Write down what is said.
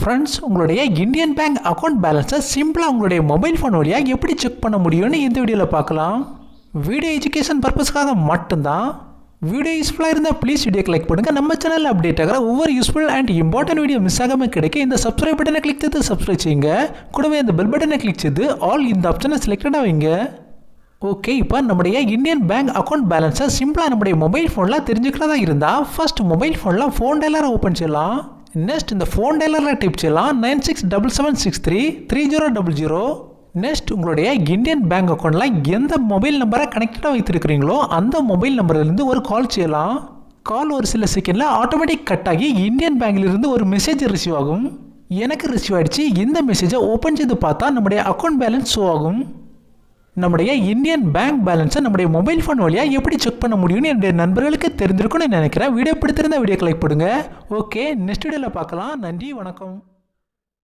Friends, உங்களுடைய Indian bank account பேலன்ஸை சிம்பிளாக உங்களுடைய மொபைல் ஃபோன் வழியாக எப்படி செக் பண்ண முடியும்னு இந்த வீடியோவில் பார்க்கலாம். வீடியோ எஜுகேஷன் பர்பஸ்க்காக மட்டும்தான். வீடியோ யூஸ்ஃபுல்லாக இருந்தால் ப்ளீஸ் வீடியோக்கு லைக் பண்ணுங்கள். நம்ம சேனலில் அப்டேட் ஆகிற ஒவ்வொரு useful and important video miss ஆகாமல் கிடைக்க இந்த சப்ஸ்கிரைப் பட்டனை கிளிக் செய்து சப்ஸ்கிரைப் செய்யுங்க. கூடவே இந்த பெல் பட்டனை கிளிக் செய்து ஆல் இந்த ஆப்ஷனை செலக்டடாக வைங்க. ஓகே, இப்போ நம்முடைய இந்தியன் பேங்க் அக்கௌண்ட் பேலன்ஸை சிம்பிளாக நம்முடைய மொபைல் ஃபோனில் தெரிஞ்சுக்கிறதா இருந்தால் ஃபர்ஸ்ட் மொபைல் ஃபோனில் ஃபோன் டயலரை ஓப்பன் செய்யலாம். நெக்ஸ்ட் இந்த ஃபோன் டயலரில் டைப் செய்யலாம் 9677633000. நெக்ஸ்ட் உங்களுடைய இந்தியன் பேங்க் அக்கௌண்ட்டில் எந்த மொபைல் நம்பரை கனெக்டடாக வைத்திருக்கிறீங்களோ அந்த மொபைல் நம்பர்லேருந்து ஒரு கால் செய்யலாம். கால் ஒரு சில செகண்டில் ஆட்டோமேட்டிக் கட் ஆகி இந்தியன் பேங்க்லேருந்து ஒரு மெசேஜ் ரிசீவ் ஆகும். எனக்கு ரிசீவ் ஆகிடுச்சு. இந்த மெசேஜை ஓப்பன் செய்து பார்த்தா நம்முடைய அக்கௌண்ட் பேலன்ஸ் ஷோ ஆகும். நம்முடைய இந்தியன் பேங்க் பேலன்ஸை நம்முடைய மொபைல் ஃபோன் வழியாக எப்படி செக் பண்ண முடியும்னு என்னுடைய நண்பர்களுக்கு தெரிஞ்சிருக்கும்னு நினைக்கிறேன். வீடியோ பிடித்திருந்தால் வீடியோக்கு லைக் பண்ணுங்க. ஓகே, நெக்ஸ்ட் வீடியோவில் பார்க்கலாம். நன்றி, வணக்கம்.